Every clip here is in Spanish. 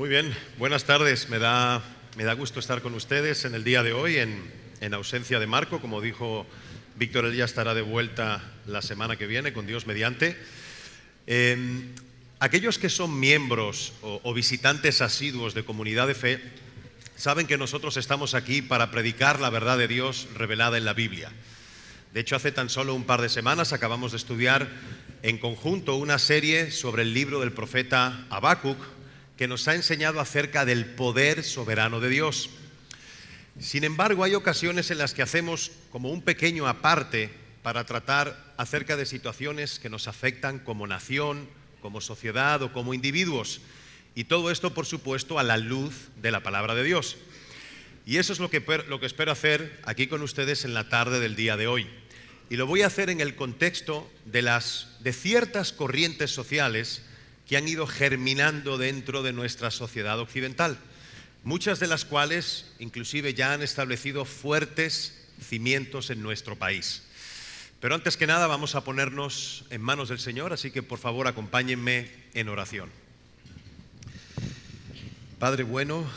Muy bien, buenas tardes. Me da gusto estar con ustedes en el día de hoy, en ausencia de Marco. Como dijo Víctor, él ya estará de vuelta la semana que viene, con Dios mediante. Aquellos que son miembros o visitantes asiduos de Comunidad de Fe saben que nosotros estamos aquí para predicar la verdad de Dios revelada en la Biblia. De hecho, hace tan solo un par de semanas acabamos de estudiar en conjunto una serie sobre el libro del profeta Habacuc, que nos ha enseñado acerca del poder soberano de Dios. Sin embargo, hay ocasiones en las que hacemos como un pequeño aparte para tratar acerca de situaciones que nos afectan como nación, como sociedad o como individuos. Y todo esto, por supuesto, a la luz de la palabra de Dios. Y eso es lo que espero hacer aquí con ustedes en la tarde del día de hoy. Y lo voy a hacer en el contexto de ciertas corrientes sociales que han ido germinando dentro de nuestra sociedad occidental, muchas de las cuales inclusive ya han establecido fuertes cimientos en nuestro país. Pero antes que nada vamos a ponernos en manos del Señor, así que por favor acompáñenme en oración. Padre bueno,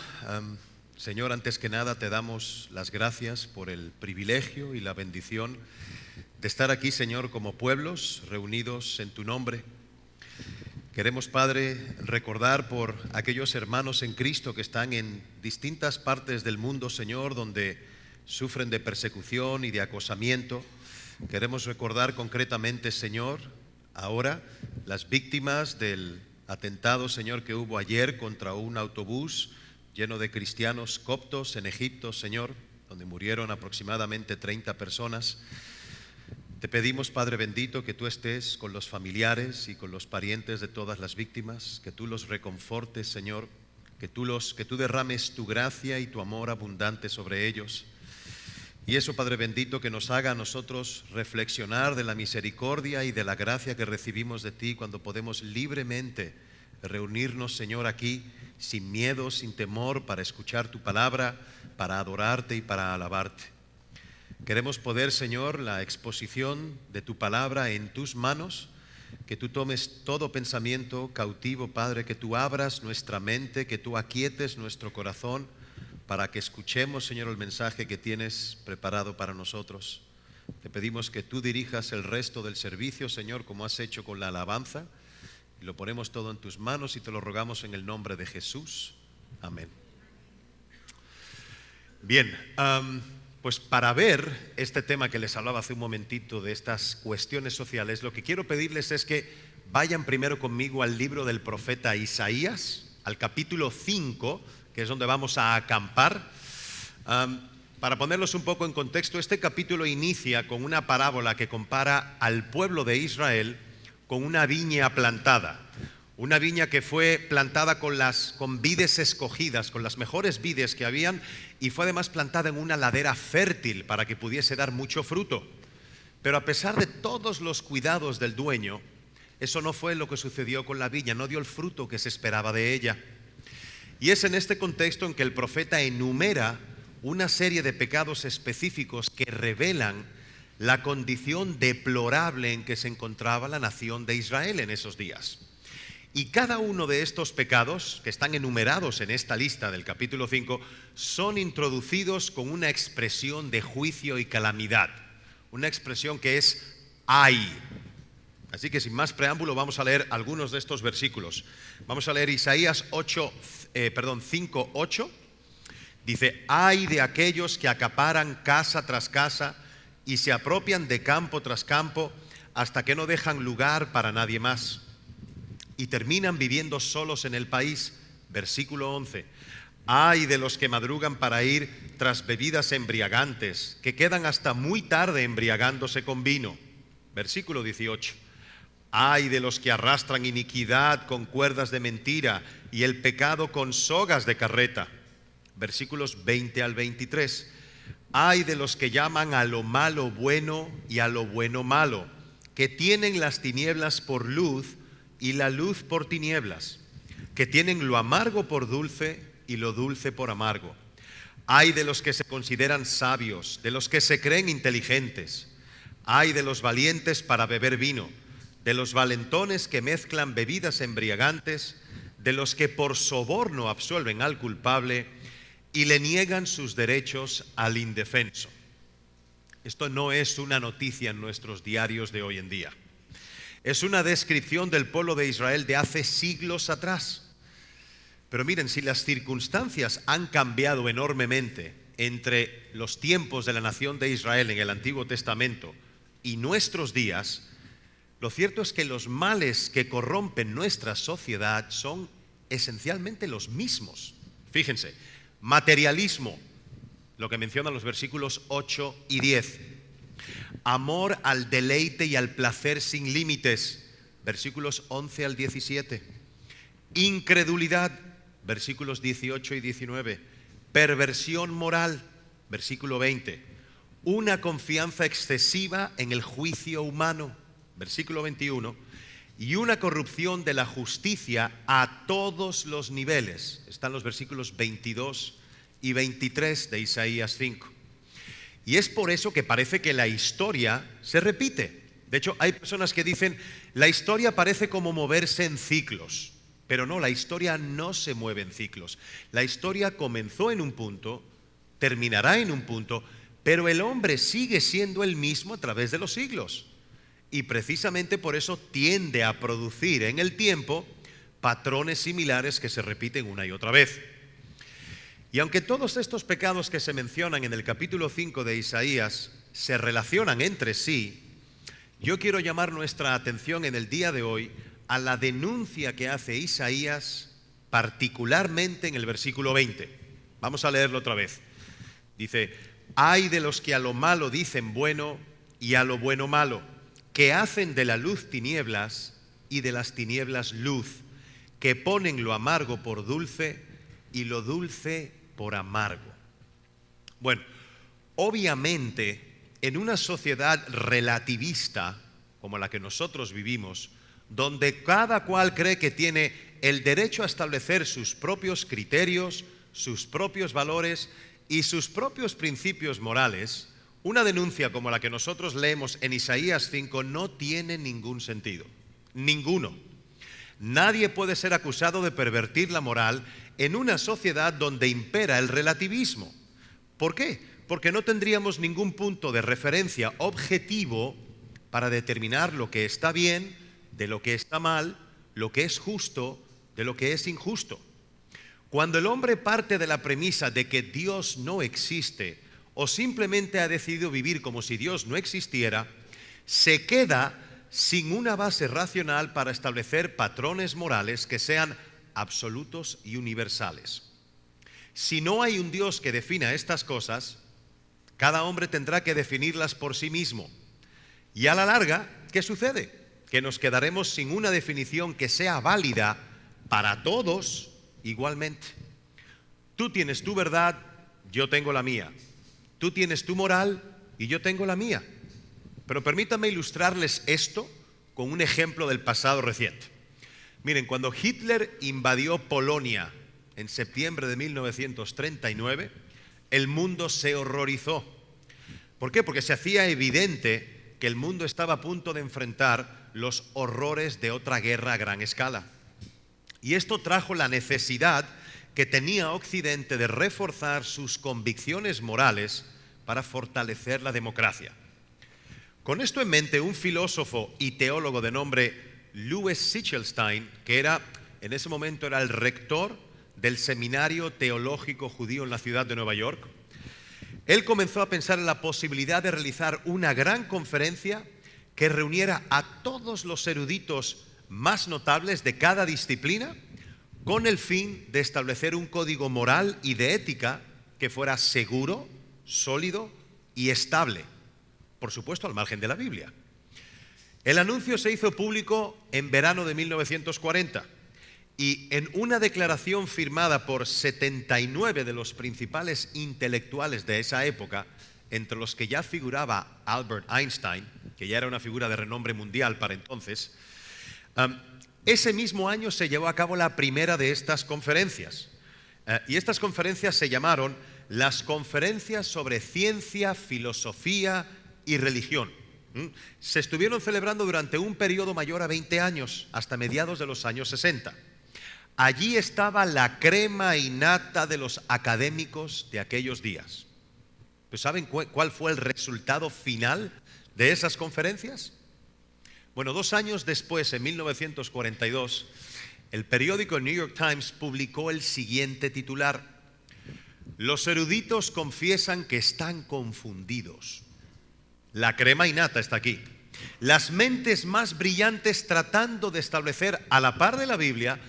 Señor, antes que nada te damos las gracias por el privilegio y la bendición de estar aquí, Señor, como pueblos reunidos en tu nombre. Queremos, Padre, recordar por aquellos hermanos en Cristo que están en distintas partes del mundo, Señor, donde sufren de persecución y de acosamiento. Queremos recordar concretamente, Señor, ahora las víctimas del atentado, Señor, que hubo ayer contra un autobús lleno de cristianos coptos en Egipto, Señor, donde murieron aproximadamente 30 personas. Te pedimos, Padre bendito, que tú estés con los familiares y con los parientes de todas las víctimas, que tú los reconfortes, Señor, que tú derrames tu gracia y tu amor abundante sobre ellos. Y eso, Padre bendito, que nos haga a nosotros reflexionar de la misericordia y de la gracia que recibimos de ti cuando podemos libremente reunirnos, Señor, aquí sin miedo, sin temor, para escuchar tu palabra, para adorarte y para alabarte. Queremos poder, Señor, la exposición de tu palabra en tus manos, que tú tomes todo pensamiento cautivo, Padre, que tú abras nuestra mente, que tú aquietes nuestro corazón para que escuchemos, Señor, el mensaje que tienes preparado para nosotros. Te pedimos que tú dirijas el resto del servicio, Señor, como has hecho con la alabanza, y lo ponemos todo en tus manos y te lo rogamos en el nombre de Jesús. Amén. Bien, pues para ver este tema que les hablaba hace un momentito de estas cuestiones sociales, lo que quiero pedirles es que vayan primero conmigo al libro del profeta Isaías, al capítulo 5, que es donde vamos a acampar. Para ponerlos un poco en contexto, este capítulo inicia con una parábola que compara al pueblo de Israel con una viña plantada. Una viña que fue plantada con vides escogidas, con las mejores vides que habían, y fue además plantada en una ladera fértil para que pudiese dar mucho fruto. Pero a pesar de todos los cuidados del dueño, eso no fue lo que sucedió con la viña, no dio el fruto que se esperaba de ella. Y es en este contexto en que el profeta enumera una serie de pecados específicos que revelan la condición deplorable en que se encontraba la nación de Israel en esos días. Y cada uno de estos pecados que están enumerados en esta lista del capítulo 5 son introducidos con una expresión de juicio y calamidad, una expresión que es ay. Así que sin más preámbulo vamos a leer algunos de estos versículos. Vamos a leer Isaías 5:8. Dice: ay de aquellos que acaparan casa tras casa y se apropian de campo tras campo hasta que no dejan lugar para nadie más, y terminan viviendo solos en el país. Versículo 11. Ay de los que madrugan para ir tras bebidas embriagantes, que quedan hasta muy tarde embriagándose con vino. Versículo 18. Ay de los que arrastran iniquidad con cuerdas de mentira y el pecado con sogas de carreta. Versículos 20 al 23. Ay de los que llaman a lo malo bueno y a lo bueno malo, que tienen las tinieblas por luz y la luz por tinieblas, que tienen lo amargo por dulce y lo dulce por amargo. Ay de los que se consideran sabios, de los que se creen inteligentes. Ay de los valientes para beber vino, de los valentones que mezclan bebidas embriagantes, de los que por soborno absuelven al culpable y le niegan sus derechos al indefenso. Esto no es una noticia en nuestros diarios de hoy en día. Es una descripción del pueblo de Israel de hace siglos atrás. Pero miren, si las circunstancias han cambiado enormemente entre los tiempos de la nación de Israel en el Antiguo Testamento y nuestros días, lo cierto es que los males que corrompen nuestra sociedad son esencialmente los mismos. Fíjense, materialismo, lo que mencionan los versículos 8 y 10. Amor al deleite y al placer sin límites, versículos 11 al 17. Incredulidad, versículos 18 y 19. Perversión moral, versículo 20. Una confianza excesiva en el juicio humano, versículo 21. Y una corrupción de la justicia a todos los niveles. Están los versículos 22 y 23 de Isaías 5. Y es por eso que parece que la historia se repite. De hecho, hay personas que dicen, la historia parece como moverse en ciclos. Pero no, la historia no se mueve en ciclos. La historia comenzó en un punto, terminará en un punto, pero el hombre sigue siendo el mismo a través de los siglos. Y precisamente por eso tiende a producir en el tiempo patrones similares que se repiten una y otra vez. Y aunque todos estos pecados que se mencionan en el capítulo 5 de Isaías se relacionan entre sí, yo quiero llamar nuestra atención en el día de hoy a la denuncia que hace Isaías, particularmente en el versículo 20. Vamos a leerlo otra vez. Dice, ay de los que a lo malo dicen bueno y a lo bueno malo, que hacen de la luz tinieblas y de las tinieblas luz, que ponen lo amargo por dulce y lo dulce por amargo. Bueno, obviamente, en una sociedad relativista como la que nosotros vivimos, donde cada cual cree que tiene el derecho a establecer sus propios criterios, sus propios valores y sus propios principios morales, una denuncia como la que nosotros leemos en Isaías 5 no tiene ningún sentido. Ninguno. Nadie puede ser acusado de pervertir la moral en una sociedad donde impera el relativismo. ¿Por qué? Porque no tendríamos ningún punto de referencia objetivo para determinar lo que está bien, de lo que está mal, lo que es justo, de lo que es injusto. Cuando el hombre parte de la premisa de que Dios no existe o simplemente ha decidido vivir como si Dios no existiera, se queda sin una base racional para establecer patrones morales que sean absolutos y universales. Si no hay un Dios que defina estas cosas, cada hombre tendrá que definirlas por sí mismo. Y a la larga, ¿qué sucede? Que nos quedaremos sin una definición que sea válida para todos igualmente. Tú tienes tu verdad, yo tengo la mía. Tú tienes tu moral y yo tengo la mía. Pero permítanme ilustrarles esto con un ejemplo del pasado reciente. Miren, cuando Hitler invadió Polonia en septiembre de 1939, el mundo se horrorizó. ¿Por qué? Porque se hacía evidente que el mundo estaba a punto de enfrentar los horrores de otra guerra a gran escala. Y esto trajo la necesidad que tenía Occidente de reforzar sus convicciones morales para fortalecer la democracia. Con esto en mente, un filósofo y teólogo de nombre Louis Sichelstein, que en ese momento era el rector del Seminario Teológico Judío en la ciudad de Nueva York, él comenzó a pensar en la posibilidad de realizar una gran conferencia que reuniera a todos los eruditos más notables de cada disciplina con el fin de establecer un código moral y de ética que fuera seguro, sólido y estable, por supuesto al margen de la Biblia. El anuncio se hizo público en verano de 1940 y en una declaración firmada por 79 de los principales intelectuales de esa época, entre los que ya figuraba Albert Einstein, que ya era una figura de renombre mundial para entonces, ese mismo año se llevó a cabo la primera de estas conferencias. Y estas conferencias se llamaron las Conferencias sobre Ciencia, Filosofía y Religión. Se estuvieron celebrando durante un periodo mayor a 20 años, hasta mediados de los años 60. Allí estaba la crema innata de los académicos de aquellos días. ¿Pero saben cuál fue el resultado final de esas conferencias? Bueno, 2 años después, en 1942, el periódico New York Times publicó el siguiente titular: los eruditos confiesan que están confundidos. La crema innata está aquí. Las mentes más brillantes tratando de establecer, a la par de la Biblia,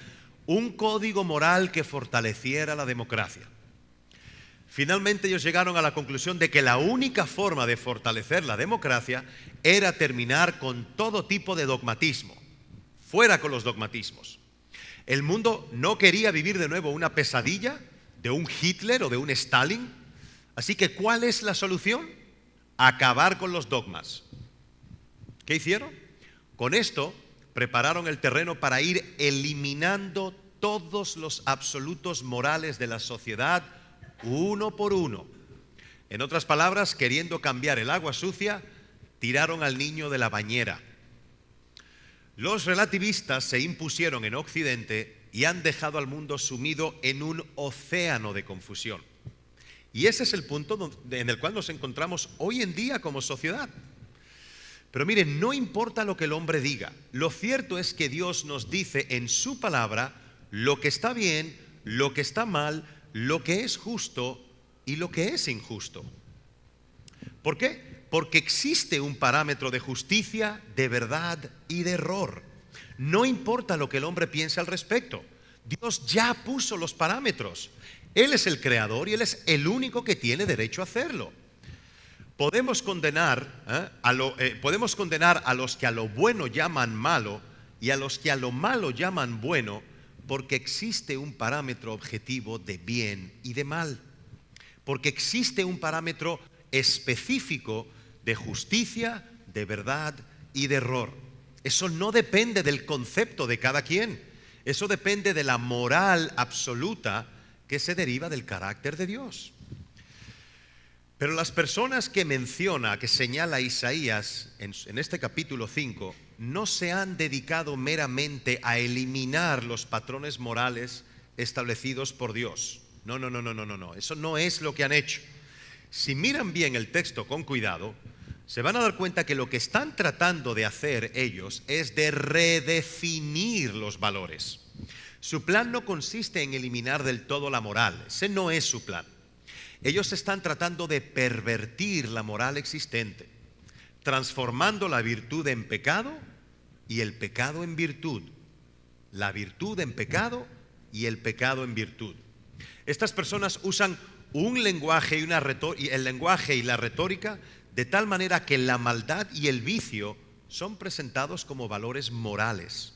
un código moral que fortaleciera la democracia. Finalmente ellos llegaron a la conclusión de que la única forma de fortalecer la democracia era terminar con todo tipo de dogmatismo. Fuera con los dogmatismos. El mundo no quería vivir de nuevo una pesadilla de un Hitler o de un Stalin. Así que, ¿cuál es la solución? Acabar con los dogmas. ¿Qué hicieron? Con esto prepararon el terreno para ir eliminando todos los absolutos morales de la sociedad uno por uno. En otras palabras, queriendo cambiar el agua sucia, tiraron al niño de la bañera. Los relativistas se impusieron en Occidente y han dejado al mundo sumido en un océano de confusión. Y ese es el punto en el cual nos encontramos hoy en día como sociedad. Pero miren, no importa lo que el hombre diga, lo cierto es que Dios nos dice en su palabra lo que está bien, lo que está mal, lo que es justo y lo que es injusto. ¿Por qué? Porque existe un parámetro de justicia, de verdad y de error. No importa lo que el hombre piense al respecto, Dios ya puso los parámetros. Él es el creador y Él es el único que tiene derecho a hacerlo. Podemos condenar a los que a lo bueno llaman malo y a los que a lo malo llaman bueno, porque existe un parámetro objetivo de bien y de mal. Porque existe un parámetro específico de justicia, de verdad y de error. Eso no depende del concepto de cada quien. Eso depende de la moral absoluta que se deriva del carácter de Dios. Pero las personas que señala Isaías en este capítulo 5, no se han dedicado meramente a eliminar los patrones morales establecidos por Dios. No. Eso no es lo que han hecho. Si miran bien el texto con cuidado, se van a dar cuenta que lo que están tratando de hacer ellos es de redefinir los valores. Su plan no consiste en eliminar del todo la moral. Ese no es su plan. Ellos están tratando de pervertir la moral existente, transformando la virtud en pecado y el pecado en virtud, la virtud en pecado y el pecado en virtud. Estas personas usan un lenguaje y el lenguaje y la retórica de tal manera que la maldad y el vicio son presentados como valores morales.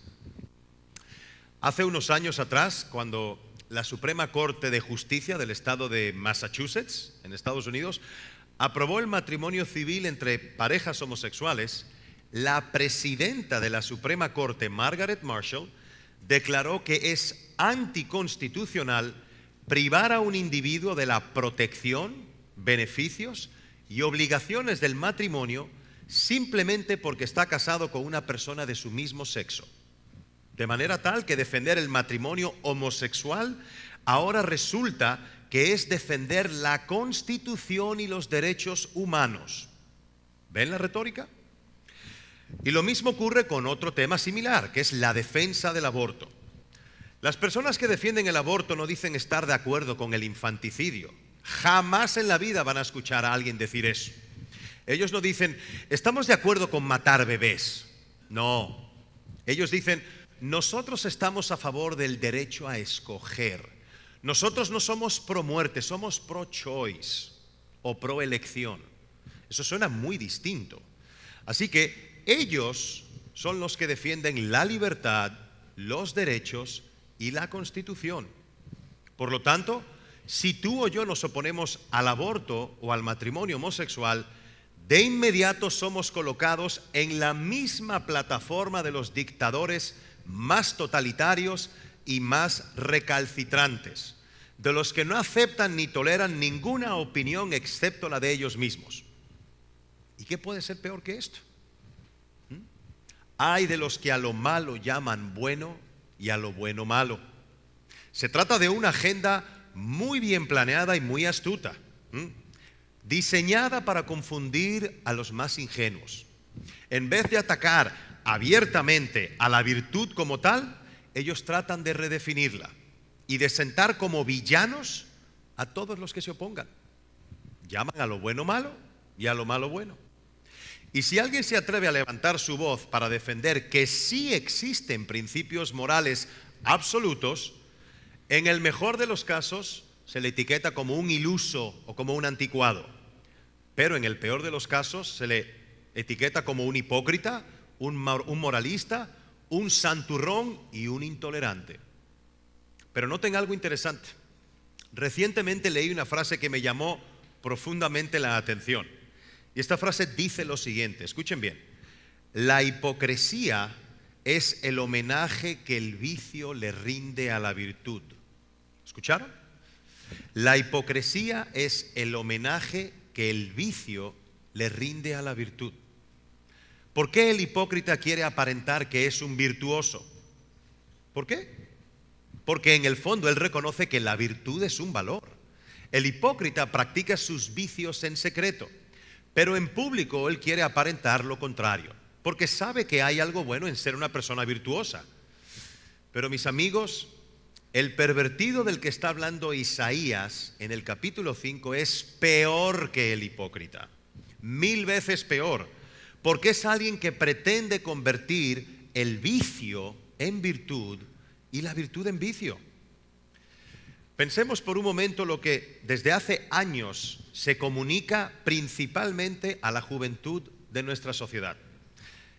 Hace unos años atrás, cuando la Suprema Corte de Justicia del estado de Massachusetts, en Estados Unidos, aprobó el matrimonio civil entre parejas homosexuales, la presidenta de la Suprema Corte, Margaret Marshall, declaró que es anticonstitucional privar a un individuo de la protección, beneficios y obligaciones del matrimonio simplemente porque está casado con una persona de su mismo sexo. De manera tal que defender el matrimonio homosexual ahora resulta que es defender la Constitución y los derechos humanos. ¿Ven la retórica? Y lo mismo ocurre con otro tema similar, que es la defensa del aborto. Las personas que defienden el aborto no dicen estar de acuerdo con el infanticidio. Jamás en la vida van a escuchar a alguien decir eso. Ellos no dicen, estamos de acuerdo con matar bebés. No. Ellos dicen, nosotros estamos a favor del derecho a escoger. Nosotros no somos pro muerte, somos pro choice o pro elección. Eso suena muy distinto. Así que ellos son los que defienden la libertad, los derechos y la Constitución. Por lo tanto, si tú o yo nos oponemos al aborto o al matrimonio homosexual, de inmediato somos colocados en la misma plataforma de los dictadores más totalitarios y más recalcitrantes, de los que no aceptan ni toleran ninguna opinión excepto la de ellos mismos. ¿Y qué puede ser peor que esto? Hay de los que a lo malo llaman bueno y a lo bueno malo. Se trata de una agenda muy bien planeada y muy astuta, diseñada para confundir a los más ingenuos. En vez de atacar abiertamente a la virtud como tal, ellos tratan de redefinirla y de sentar como villanos a todos los que se opongan. Llaman a lo bueno malo y a lo malo bueno. Y si alguien se atreve a levantar su voz para defender que sí existen principios morales absolutos, en el mejor de los casos se le etiqueta como un iluso o como un anticuado. Pero en el peor de los casos se le etiqueta como un hipócrita, un moralista, un santurrón y un intolerante. Pero noten algo interesante. Recientemente leí una frase que me llamó profundamente la atención. Y esta frase dice lo siguiente, escuchen bien: la hipocresía es el homenaje que el vicio le rinde a la virtud. ¿Escucharon? La hipocresía es el homenaje que el vicio le rinde a la virtud. ¿Por qué el hipócrita quiere aparentar que es un virtuoso? ¿Por qué? Porque en el fondo él reconoce que la virtud es un valor. El hipócrita practica sus vicios en secreto, pero en público él quiere aparentar lo contrario, porque sabe que hay algo bueno en ser una persona virtuosa. Pero mis amigos, el pervertido del que está hablando Isaías en el capítulo 5 es peor que el hipócrita, 1000 veces peor, porque es alguien que pretende convertir el vicio en virtud y la virtud en vicio. Pensemos por un momento lo que desde hace años se comunica principalmente a la juventud de nuestra sociedad.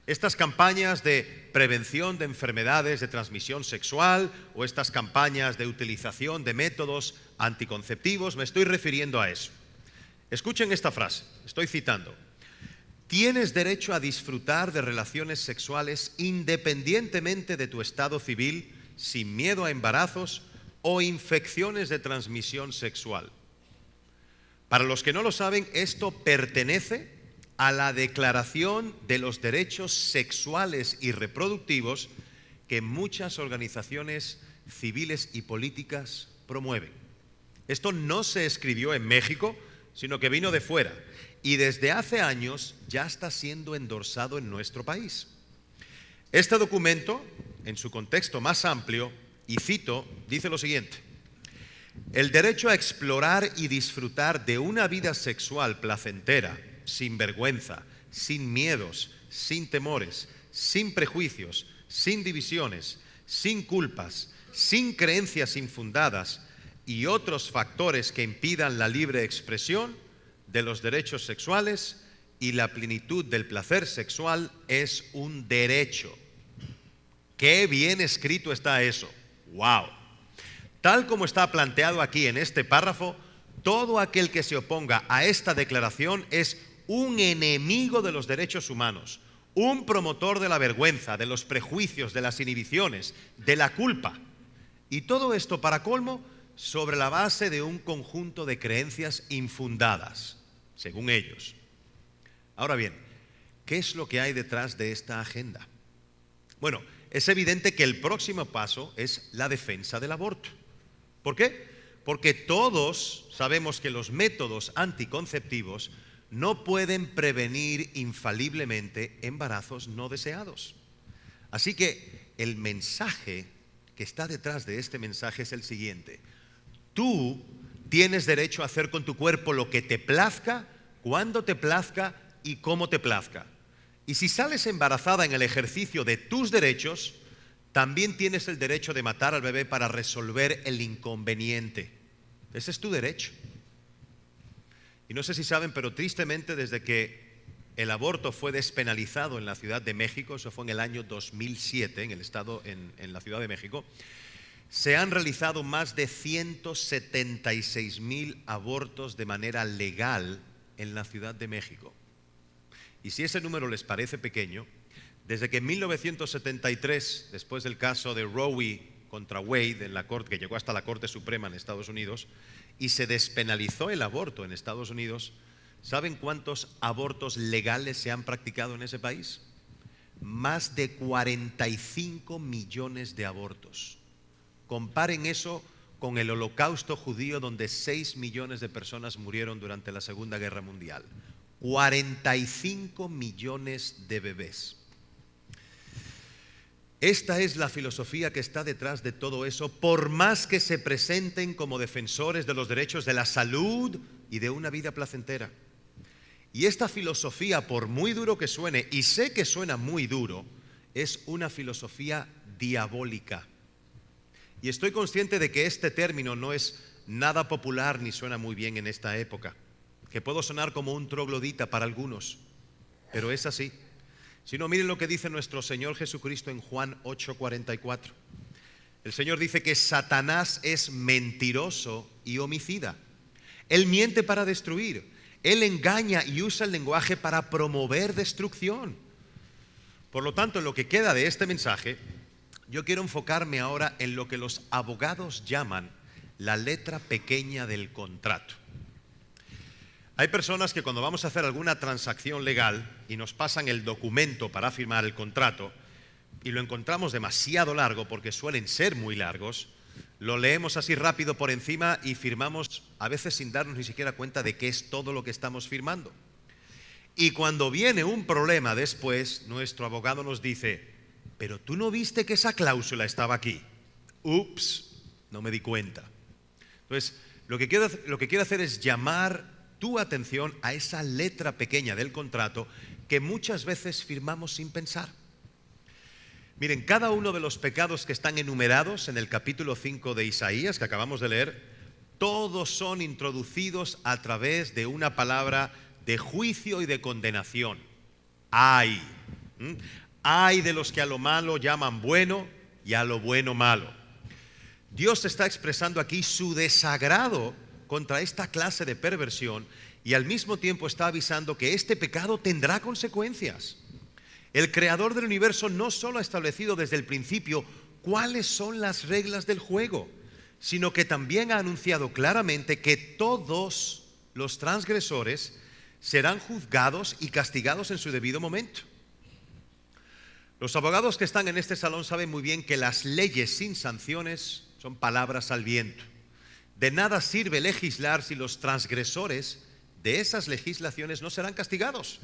Estas campañas de prevención de enfermedades de transmisión sexual o estas campañas de utilización de métodos anticonceptivos, me estoy refiriendo a eso. Escuchen esta frase, estoy citando: tienes derecho a disfrutar de relaciones sexuales independientemente de tu estado civil, sin miedo a embarazos o infecciones de transmisión sexual. Para los que no lo saben, esto pertenece a la Declaración de los Derechos Sexuales y Reproductivos que muchas organizaciones civiles y políticas promueven. Esto no se escribió en México, sino que vino de fuera, y desde hace años ya está siendo endorsado en nuestro país. Este documento, en su contexto más amplio, y cito, dice lo siguiente: el derecho a explorar y disfrutar de una vida sexual placentera, sin vergüenza, sin miedos, sin temores, sin prejuicios, sin divisiones, sin culpas, sin creencias infundadas y otros factores que impidan la libre expresión de los derechos sexuales y la plenitud del placer sexual, es un derecho. Qué bien escrito está eso. ¡Wow! Tal como está planteado aquí en este párrafo, todo aquel que se oponga a esta declaración es un enemigo de los derechos humanos, un promotor de la vergüenza, de los prejuicios, de las inhibiciones, de la culpa. Y todo esto, para colmo, sobre la base de un conjunto de creencias infundadas, según ellos. Ahora bien, ¿qué es lo que hay detrás de esta agenda? Bueno, es evidente que el próximo paso es la defensa del aborto. ¿Por qué? Porque todos sabemos que los métodos anticonceptivos no pueden prevenir infaliblemente embarazos no deseados. Así que el mensaje que está detrás de este mensaje es el siguiente: tú tienes derecho a hacer con tu cuerpo lo que te plazca, cuando te plazca y cómo te plazca. Y si sales embarazada en el ejercicio de tus derechos, también tienes el derecho de matar al bebé para resolver el inconveniente. Ese es tu derecho. Y no sé si saben, pero tristemente, desde que el aborto fue despenalizado en la Ciudad de México, eso fue en el año 2007, en la Ciudad de México, se han realizado más de 176,000 abortos de manera legal en la Ciudad de México. Y si ese número les parece pequeño, desde que en 1973, después del caso de Roe contra Wade en la corte, que llegó hasta la Corte Suprema en Estados Unidos, y se despenalizó el aborto en Estados Unidos, ¿saben cuántos abortos legales se han practicado en ese país? Más de 45 millones de abortos. Comparen eso con el Holocausto judío, donde 6 millones de personas murieron durante la Segunda Guerra Mundial. 45 millones de bebés. Esta es la filosofía que está detrás de todo eso, por más que se presenten como defensores de los derechos de la salud y de una vida placentera. Y esta filosofía, por muy duro que suene, y sé que suena muy duro, es una filosofía diabólica. Y estoy consciente de que este término no es nada popular ni suena muy bien en esta época, que puedo sonar como un troglodita para algunos, pero es así. Si no, miren lo que dice nuestro Señor Jesucristo en Juan 8:44. El Señor dice que Satanás es mentiroso y homicida. Él miente para destruir. Él engaña y usa el lenguaje para promover destrucción. Por lo tanto, en lo que queda de este mensaje, yo quiero enfocarme ahora en lo que los abogados llaman la letra pequeña del contrato. Hay personas que cuando vamos a hacer alguna transacción legal y nos pasan el documento para firmar el contrato y lo encontramos demasiado largo, porque suelen ser muy largos, lo leemos así rápido por encima y firmamos a veces sin darnos ni siquiera cuenta de qué es todo lo que estamos firmando. Y cuando viene un problema después, nuestro abogado nos dice: pero tú no viste que esa cláusula estaba aquí. Ups, no me di cuenta. Entonces, lo que quiero hacer es llamar tu atención a esa letra pequeña del contrato que muchas veces firmamos sin pensar. Miren, cada uno de los pecados que están enumerados en el capítulo 5 de Isaías, que acabamos de leer, todos son introducidos a través de una palabra de juicio y de condenación. ¡Ay! Ay de los que a lo malo llaman bueno y a lo bueno malo. Dios está expresando aquí su desagrado contra esta clase de perversión y al mismo tiempo está avisando que este pecado tendrá consecuencias. El creador del universo no solo ha establecido desde el principio cuáles son las reglas del juego, sino que también ha anunciado claramente que todos los transgresores serán juzgados y castigados en su debido momento. Los abogados que están en este salón saben muy bien que las leyes sin sanciones son palabras al viento. De nada sirve legislar si los transgresores de esas legislaciones no serán castigados.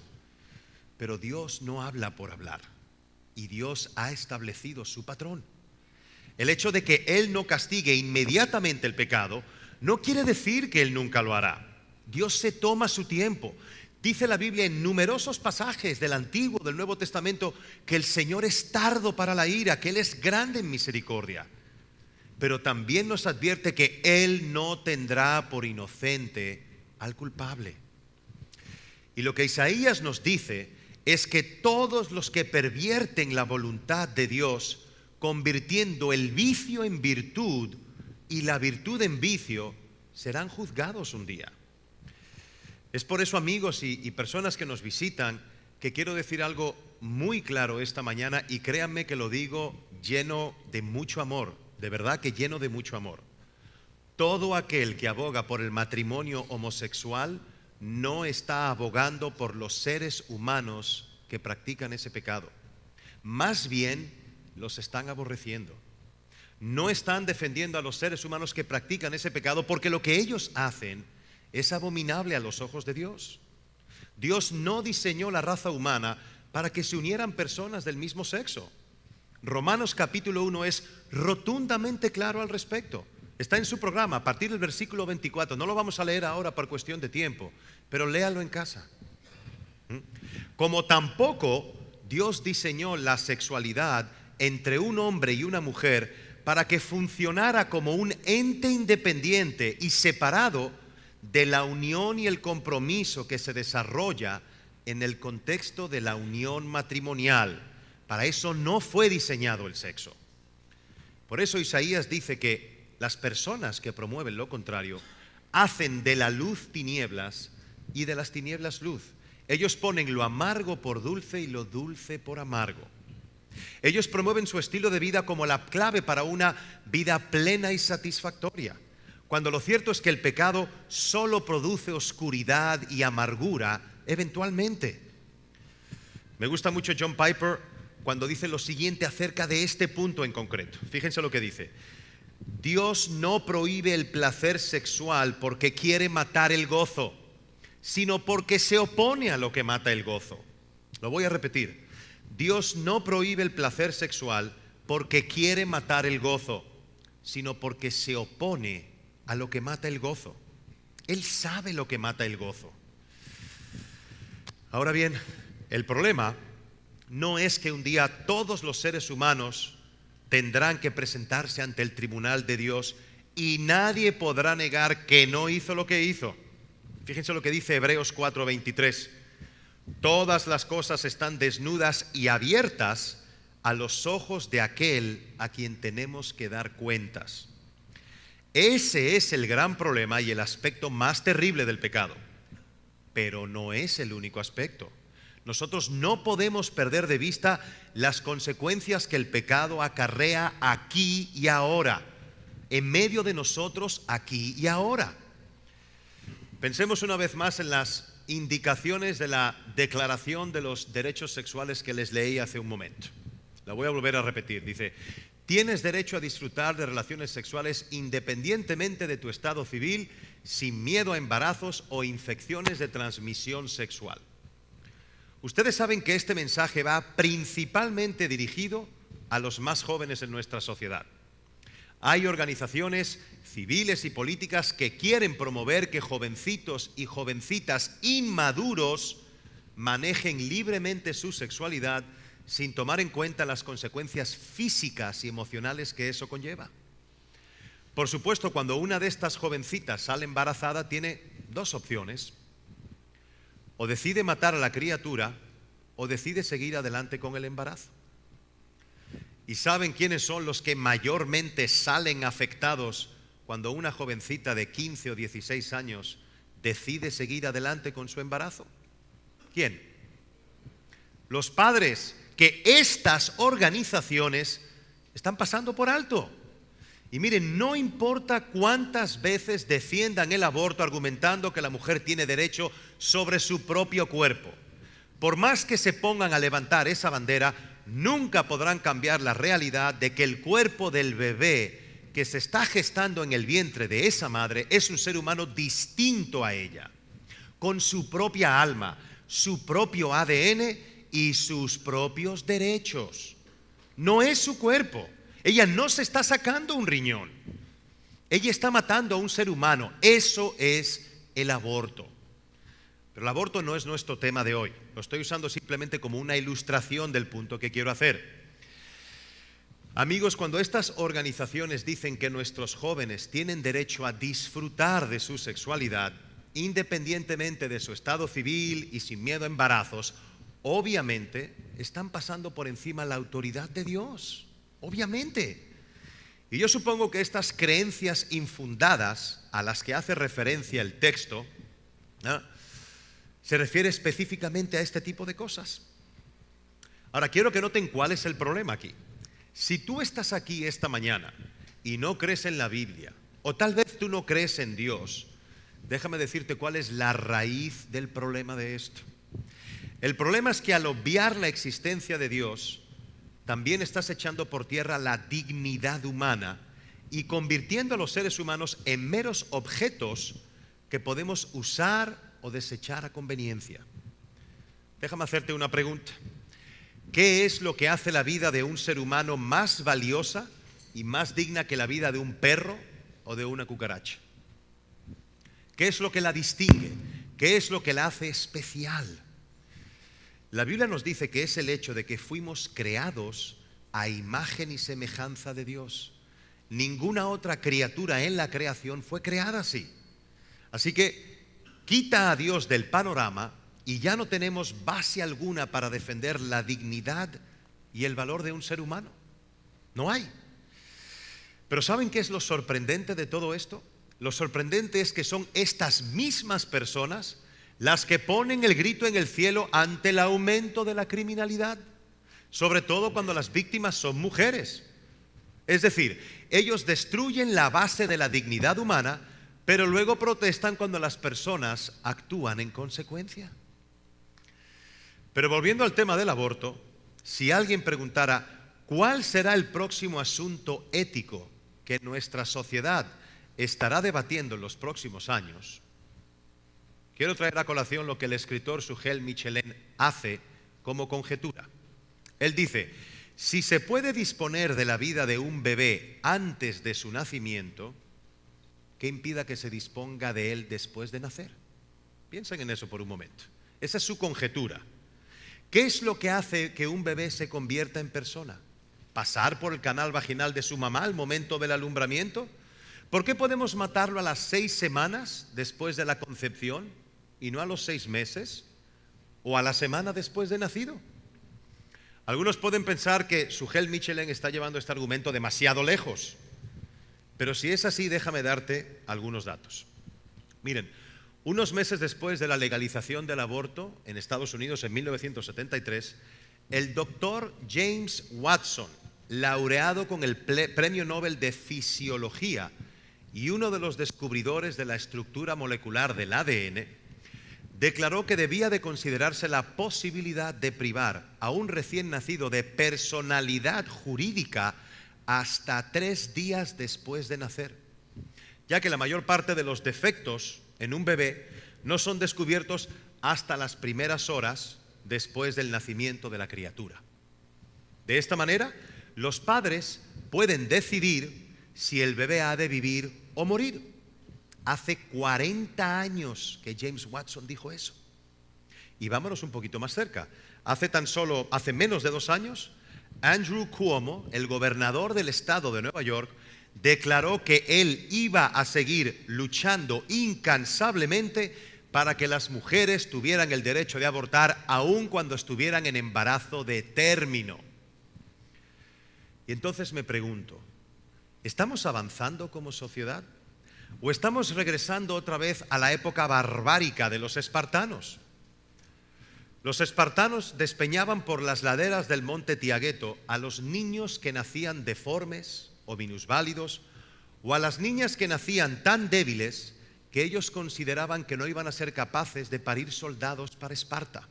Pero Dios no habla por hablar, y Dios ha establecido su patrón. El hecho de que Él no castigue inmediatamente el pecado no quiere decir que Él nunca lo hará. Dios se toma su tiempo. Dice la Biblia en numerosos pasajes del Antiguo, del Nuevo Testamento, que el Señor es tardo para la ira, que Él es grande en misericordia. Pero también nos advierte que Él no tendrá por inocente al culpable. Y lo que Isaías nos dice es que todos los que pervierten la voluntad de Dios, convirtiendo el vicio en virtud y la virtud en vicio, serán juzgados un día. Es por eso, amigos y personas que nos visitan, que quiero decir algo muy claro esta mañana, y créanme que lo digo lleno de mucho amor. De verdad que lleno de mucho amor. Todo aquel que aboga por el matrimonio homosexual no está abogando por los seres humanos que practican ese pecado. Más bien los están aborreciendo. No están defendiendo a los seres humanos que practican ese pecado, porque lo que ellos hacen es abominable a los ojos de Dios. Dios no diseñó la raza humana para que se unieran personas del mismo sexo. Romanos capítulo 1 es rotundamente claro al respecto. Está en su programa a partir del versículo 24. No lo vamos a leer ahora por cuestión de tiempo, pero léalo en casa. Como tampoco Dios diseñó la sexualidad entre un hombre y una mujer para que funcionara como un ente independiente y separado de la unión y el compromiso que se desarrolla en el contexto de la unión matrimonial. Para eso no fue diseñado el sexo. Por eso Isaías dice que las personas que promueven lo contrario hacen de la luz tinieblas y de las tinieblas luz. Ellos ponen lo amargo por dulce y lo dulce por amargo. Ellos promueven su estilo de vida como la clave para una vida plena y satisfactoria, cuando lo cierto es que el pecado solo produce oscuridad y amargura eventualmente. Me gusta mucho John Piper cuando dice lo siguiente acerca de este punto en concreto. Fíjense lo que dice. Dios no prohíbe el placer sexual porque quiere matar el gozo, sino porque se opone a lo que mata el gozo. Lo voy a repetir. Dios no prohíbe el placer sexual porque quiere matar el gozo, sino porque se opone a lo que mata el gozo. Él sabe lo que mata el gozo. Ahora bien, el problema no es que un día todos los seres humanos tendrán que presentarse ante el tribunal de Dios y nadie podrá negar que no hizo lo que hizo. Fíjense lo que dice Hebreos 4:23. Todas las cosas están desnudas y abiertas a los ojos de aquel a quien tenemos que dar cuentas. Ese es el gran problema y el aspecto más terrible del pecado. Pero no es el único aspecto. Nosotros no podemos perder de vista las consecuencias que el pecado acarrea aquí y ahora, en medio de nosotros aquí y ahora. Pensemos una vez más en las indicaciones de la Declaración de los Derechos Sexuales que les leí hace un momento. La voy a volver a repetir. Dice: tienes derecho a disfrutar de relaciones sexuales independientemente de tu estado civil, sin miedo a embarazos o infecciones de transmisión sexual. Ustedes saben que este mensaje va principalmente dirigido a los más jóvenes en nuestra sociedad. Hay organizaciones civiles y políticas que quieren promover que jovencitos y jovencitas inmaduros manejen libremente su sexualidad sin tomar en cuenta las consecuencias físicas y emocionales que eso conlleva. Por supuesto, cuando una de estas jovencitas sale embarazada, tiene dos opciones. O decide matar a la criatura o decide seguir adelante con el embarazo. ¿Y saben quiénes son los que mayormente salen afectados cuando una jovencita de 15 o 16 años decide seguir adelante con su embarazo? ¿Quién? Los padres, que estas organizaciones están pasando por alto. Y miren, no importa cuántas veces defiendan el aborto argumentando que la mujer tiene derecho sobre su propio cuerpo, por más que se pongan a levantar esa bandera, nunca podrán cambiar la realidad de que el cuerpo del bebé que se está gestando en el vientre de esa madre es un ser humano distinto a ella, con su propia alma, su propio ADN y sus propios derechos. No es su cuerpo. Ella no se está sacando un riñón. Ella está matando a un ser humano. Eso es el aborto. Pero el aborto no es nuestro tema de hoy. Lo estoy usando simplemente como una ilustración del punto que quiero hacer. Amigos, cuando estas organizaciones dicen que nuestros jóvenes tienen derecho a disfrutar de su sexualidad, independientemente de su estado civil y sin miedo a embarazos, obviamente están pasando por encima la autoridad de Dios. Obviamente. Y yo supongo que estas creencias infundadas a las que hace referencia el texto, ¿no?, se refiere específicamente a este tipo de cosas. Ahora, quiero que noten cuál es el problema aquí. Si tú estás aquí esta mañana y no crees en la Biblia, o tal vez tú no crees en Dios, déjame decirte cuál es la raíz del problema de esto. El problema es que al obviar la existencia de Dios, también estás echando por tierra la dignidad humana y convirtiendo a los seres humanos en meros objetos que podemos usar o desechar a conveniencia. Déjame hacerte una pregunta. ¿Qué es lo que hace la vida de un ser humano más valiosa y más digna que la vida de un perro o de una cucaracha? ¿Qué es lo que la distingue? ¿Qué es lo que la hace especial? La Biblia nos dice que es el hecho de que fuimos creados a imagen y semejanza de Dios. Ninguna otra criatura en la creación fue creada así. Así que quita a Dios del panorama y ya no tenemos base alguna para defender la dignidad y el valor de un ser humano. No hay. Pero ¿saben qué es lo sorprendente de todo esto? Lo sorprendente es que son estas mismas personas las que ponen el grito en el cielo ante el aumento de la criminalidad, sobre todo cuando las víctimas son mujeres. Es decir, ellos destruyen la base de la dignidad humana, pero luego protestan cuando las personas actúan en consecuencia. Pero volviendo al tema del aborto, si alguien preguntara ¿cuál será el próximo asunto ético que nuestra sociedad estará debatiendo en los próximos años, quiero traer a colación lo que el escritor Sugel Michelin hace como conjetura. Él dice: si se puede disponer de la vida de un bebé antes de su nacimiento, ¿qué impida que se disponga de él después de nacer? Piensen en eso por un momento. Esa es su conjetura. ¿Qué es lo que hace que un bebé se convierta en persona? ¿Pasar por el canal vaginal de su mamá al momento del alumbramiento? ¿Por qué podemos matarlo a las 6 semanas después de la concepción y no a los 6 meses o a la semana después de nacido? Algunos pueden pensar que Sugel Michelin está llevando este argumento demasiado lejos, pero si es así, déjame darte algunos datos. Miren, unos meses después de la legalización del aborto en Estados Unidos en 1973, el doctor James Watson, laureado con el Premio Nobel de Fisiología y uno de los descubridores de la estructura molecular del ADN, declaró que debía de considerarse la posibilidad de privar a un recién nacido de personalidad jurídica hasta 3 días después de nacer, ya que la mayor parte de los defectos en un bebé no son descubiertos hasta las primeras horas después del nacimiento de la criatura. De esta manera, los padres pueden decidir si el bebé ha de vivir o morir. Hace 40 años que James Watson dijo eso. Y vámonos un poquito más cerca. Hace menos de 2 años, Andrew Cuomo, el gobernador del estado de Nueva York, declaró que él iba a seguir luchando incansablemente para que las mujeres tuvieran el derecho de abortar aun cuando estuvieran en embarazo de término. Y entonces me pregunto, ¿estamos avanzando como sociedad? ¿O estamos regresando otra vez a la época barbárica de los espartanos? Los espartanos despeñaban por las laderas del monte Tiagueto a los niños que nacían deformes o minusválidos, o a las niñas que nacían tan débiles que ellos consideraban que no iban a ser capaces de parir soldados para Esparta.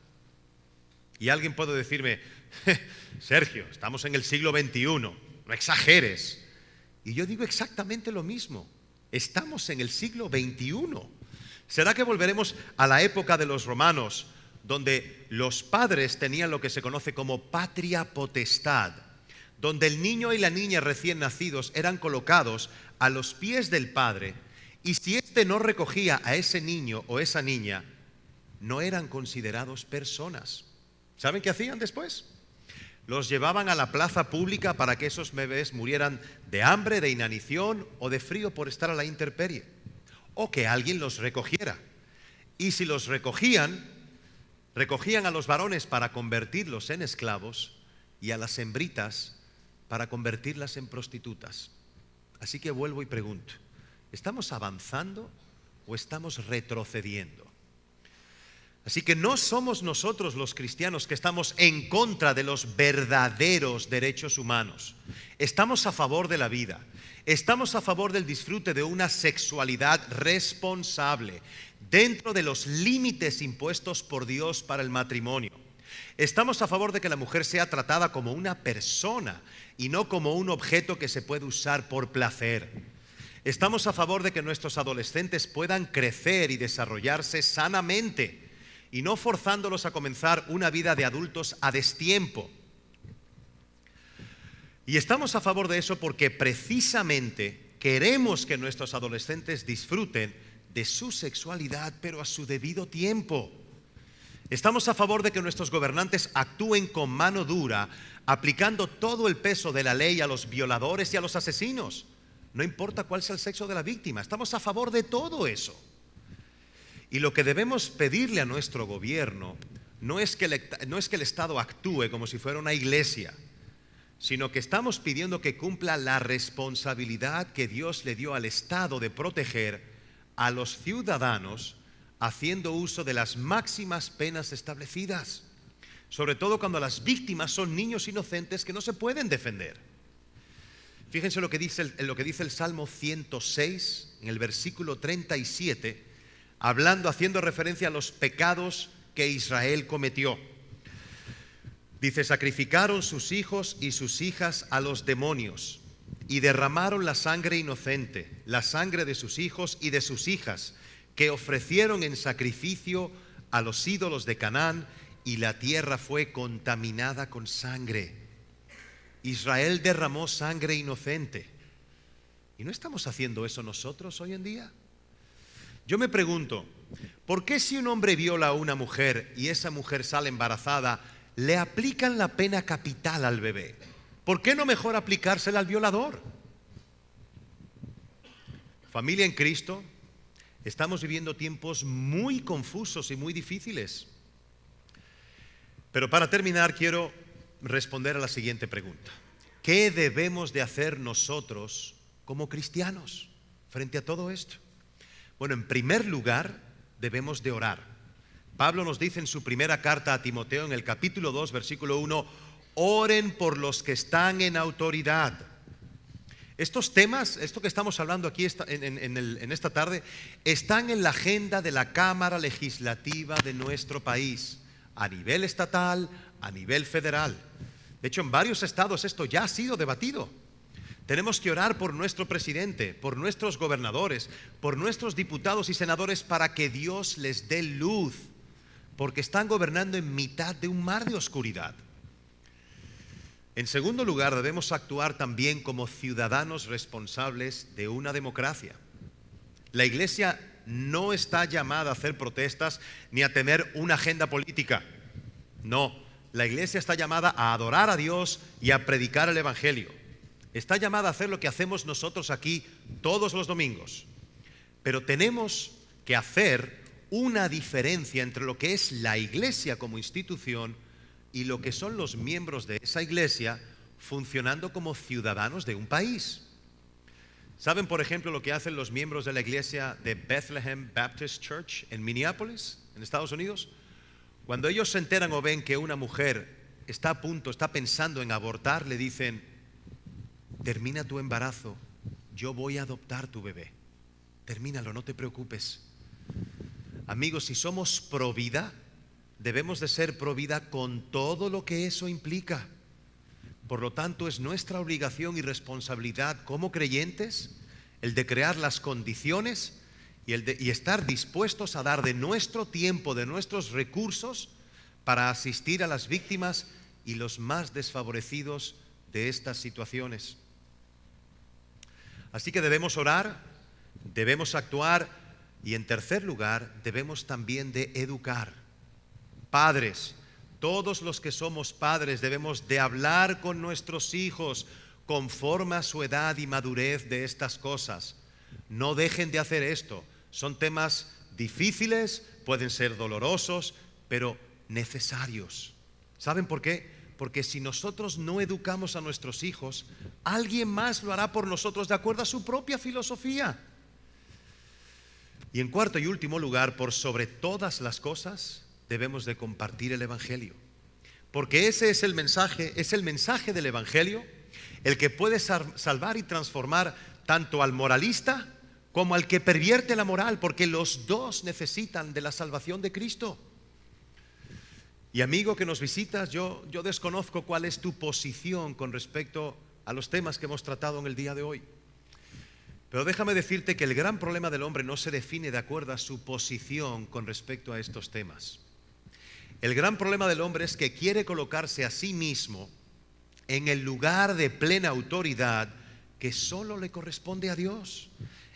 Y alguien puede decirme: Sergio, estamos en el siglo XXI, no exageres. Y yo digo exactamente lo mismo. Estamos en el siglo XXI. ¿Será que volveremos a la época de los romanos, donde los padres tenían lo que se conoce como patria potestad, donde el niño y la niña recién nacidos eran colocados a los pies del padre, y si éste no recogía a ese niño o esa niña, no eran considerados personas? ¿Saben qué hacían después? Los llevaban a la plaza pública para que esos bebés murieran de hambre, de inanición o de frío por estar a la intemperie, o que alguien los recogiera. Y si los recogían a los varones para convertirlos en esclavos y a las hembritas para convertirlas en prostitutas. Así que vuelvo y pregunto, ¿estamos avanzando o estamos retrocediendo? Así que no somos nosotros los cristianos que estamos en contra de los verdaderos derechos humanos. Estamos a favor de la vida. Estamos a favor del disfrute de una sexualidad responsable dentro de los límites impuestos por Dios para el matrimonio. Estamos a favor de que la mujer sea tratada como una persona y no como un objeto que se puede usar por placer. Estamos a favor de que nuestros adolescentes puedan crecer y desarrollarse sanamente y no forzándolos a comenzar una vida de adultos a destiempo. Y estamos a favor de eso porque precisamente queremos que nuestros adolescentes disfruten de su sexualidad, pero a su debido tiempo. Estamos a favor de que nuestros gobernantes actúen con mano dura, aplicando todo el peso de la ley a los violadores y a los asesinos. No importa cuál sea el sexo de la víctima, estamos a favor de todo eso. Y lo que debemos pedirle a nuestro gobierno no es que el Estado actúe como si fuera una iglesia, sino que estamos pidiendo que cumpla la responsabilidad que Dios le dio al Estado de proteger a los ciudadanos haciendo uso de las máximas penas establecidas, sobre todo cuando las víctimas son niños inocentes que no se pueden defender. Fíjense lo que dice el Salmo 106 en el versículo 37, haciendo referencia a los pecados que Israel cometió. Dice: sacrificaron sus hijos y sus hijas a los demonios y derramaron la sangre inocente, la sangre de sus hijos y de sus hijas, que ofrecieron en sacrificio a los ídolos de Canaán, y la tierra fue contaminada con sangre. Israel derramó sangre inocente. ¿Y no estamos haciendo eso nosotros hoy en día? Yo me pregunto, ¿por qué si un hombre viola a una mujer y esa mujer sale embarazada, le aplican la pena capital al bebé? ¿Por qué no mejor aplicársela al violador? Familia en Cristo, estamos viviendo tiempos muy confusos y muy difíciles. Pero para terminar quiero responder a la siguiente pregunta. ¿Qué debemos de hacer nosotros como cristianos frente a todo esto? Bueno, en primer lugar, debemos de orar. Pablo nos dice en su primera carta a Timoteo, en el capítulo 2, versículo 1, oren por los que están en autoridad. Estos temas, esto que estamos hablando aquí en esta tarde, están en la agenda de la Cámara Legislativa de nuestro país, a nivel estatal, a nivel federal. De hecho, en varios estados esto ya ha sido debatido. Tenemos que orar por nuestro presidente, por nuestros gobernadores, por nuestros diputados y senadores para que Dios les dé luz, porque están gobernando en mitad de un mar de oscuridad. En segundo lugar, debemos actuar también como ciudadanos responsables de una democracia. La Iglesia no está llamada a hacer protestas ni a tener una agenda política. No, la Iglesia está llamada a adorar a Dios y a predicar el Evangelio. Está llamada a hacer lo que hacemos nosotros aquí todos los domingos. Pero tenemos que hacer una diferencia entre lo que es la Iglesia como institución y lo que son los miembros de esa iglesia funcionando como ciudadanos de un país. ¿Saben, por ejemplo, lo que hacen los miembros de la iglesia de Bethlehem Baptist Church en Minneapolis, en Estados Unidos? Cuando ellos se enteran o ven que una mujer está pensando en abortar, le dicen, termina tu embarazo, yo voy a adoptar tu bebé. Termínalo, no te preocupes. Amigos, si somos pro vida, debemos de ser pro vida con todo lo que eso implica. Por lo tanto, es nuestra obligación y responsabilidad como creyentes el de crear las condiciones y estar dispuestos a dar de nuestro tiempo, de nuestros recursos, para asistir a las víctimas y los más desfavorecidos de estas situaciones. Así que debemos orar, debemos actuar y, en tercer lugar, debemos también de educar. Padres, todos los que somos padres debemos de hablar con nuestros hijos conforme a su edad y madurez de estas cosas. No dejen de hacer esto. Son temas difíciles, pueden ser dolorosos, pero necesarios. ¿Saben por qué? Porque si nosotros no educamos a nuestros hijos, alguien más lo hará por nosotros de acuerdo a su propia filosofía. Y en cuarto y último lugar, por sobre todas las cosas, debemos de compartir el Evangelio, porque ese es el mensaje del Evangelio, el que puede salvar y transformar tanto al moralista como al que pervierte la moral, porque los dos necesitan de la salvación de Cristo. Y amigo que nos visitas, yo desconozco cuál es tu posición con respecto a los temas que hemos tratado en el día de hoy. Pero déjame decirte que el gran problema del hombre no se define de acuerdo a su posición con respecto a estos temas. El gran problema del hombre es que quiere colocarse a sí mismo en el lugar de plena autoridad que solo le corresponde a Dios.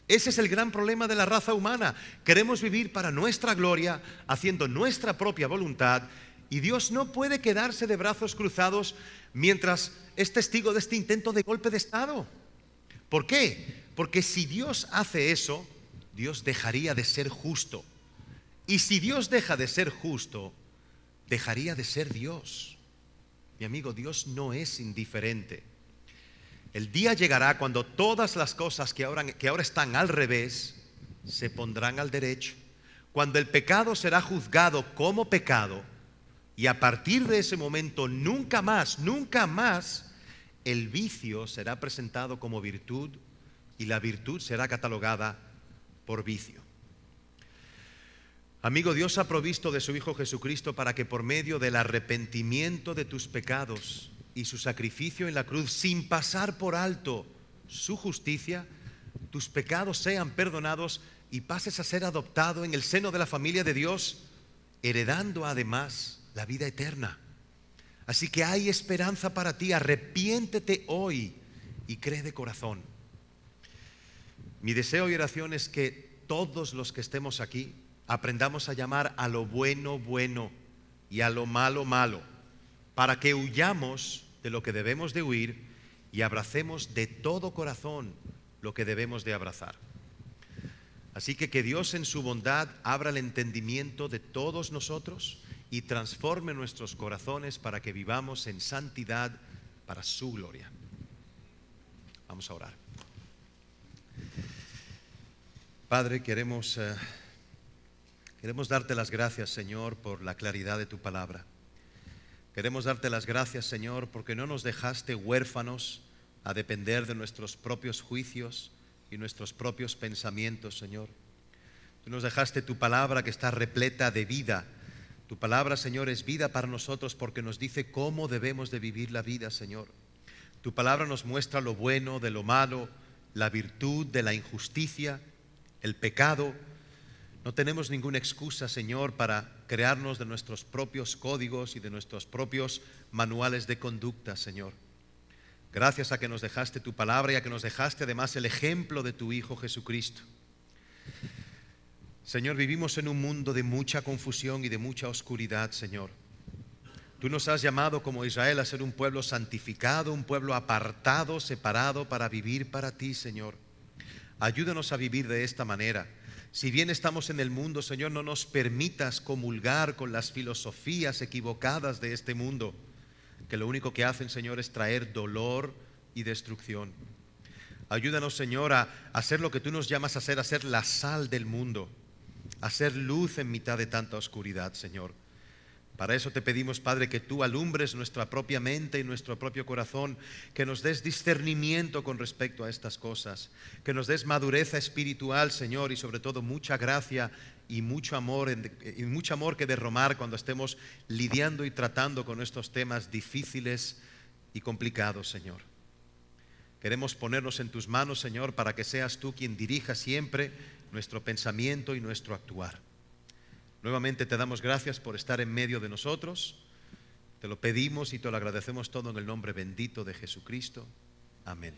Ese es el gran problema de la raza humana. Queremos vivir para nuestra gloria, haciendo nuestra propia voluntad, y Dios no puede quedarse de brazos cruzados mientras es testigo de este intento de golpe de Estado. ¿Por qué? Porque si Dios hace eso, Dios dejaría de ser justo. Y si Dios deja de ser justo, dejaría de ser Dios. Mi amigo, Dios no es indiferente. El día llegará cuando todas las cosas que ahora están al revés se pondrán al derecho. Cuando el pecado será juzgado como pecado, y a partir de ese momento nunca más el vicio será presentado como virtud y la virtud será catalogada por vicio. Amigo, Dios ha provisto de su Hijo Jesucristo para que por medio del arrepentimiento de tus pecados y su sacrificio en la cruz, sin pasar por alto su justicia, tus pecados sean perdonados y pases a ser adoptado en el seno de la familia de Dios, heredando además la vida eterna. Así que hay esperanza para ti. Arrepiéntete hoy y cree de corazón. Mi deseo y oración es que todos los que estemos aquí aprendamos a llamar a lo bueno bueno y a lo malo malo, para que huyamos de lo que debemos de huir y abracemos de todo corazón lo que debemos de abrazar. Así que Dios en su bondad abra el entendimiento de todos nosotros y transforme nuestros corazones para que vivamos en santidad para su gloria. Vamos a orar. Padre, queremos darte las gracias, Señor, por la claridad de tu palabra. Queremos darte las gracias, Señor, porque no nos dejaste huérfanos a depender de nuestros propios juicios y nuestros propios pensamientos, Señor. Tú nos dejaste tu palabra que está repleta de vida. Tu palabra, Señor, es vida para nosotros porque nos dice cómo debemos de vivir la vida, Señor. Tu palabra nos muestra lo bueno de lo malo, la virtud de la injusticia, el pecado. No tenemos ninguna excusa, Señor, para crearnos de nuestros propios códigos y de nuestros propios manuales de conducta, Señor. Gracias a que nos dejaste tu palabra y a que nos dejaste además el ejemplo de tu Hijo Jesucristo. Señor, vivimos en un mundo de mucha confusión y de mucha oscuridad, Señor. Tú nos has llamado como Israel a ser un pueblo santificado, un pueblo apartado, separado para vivir para ti, Señor. Ayúdanos a vivir de esta manera. Si bien estamos en el mundo, Señor, no nos permitas comulgar con las filosofías equivocadas de este mundo, que lo único que hacen, Señor, es traer dolor y destrucción. Ayúdanos, Señor, a hacer lo que tú nos llamas a ser la sal del mundo, a ser luz en mitad de tanta oscuridad, Señor. Para eso te pedimos, Padre, que tú alumbres nuestra propia mente y nuestro propio corazón, que nos des discernimiento con respecto a estas cosas, que nos des madurez espiritual, Señor, y sobre todo mucha gracia y mucho amor que derramar cuando estemos lidiando y tratando con estos temas difíciles y complicados, Señor. Queremos ponernos en tus manos, Señor, para que seas tú quien dirija siempre nuestro pensamiento y nuestro actuar. Nuevamente te damos gracias por estar en medio de nosotros. Te lo pedimos y te lo agradecemos todo en el nombre bendito de Jesucristo. Amén.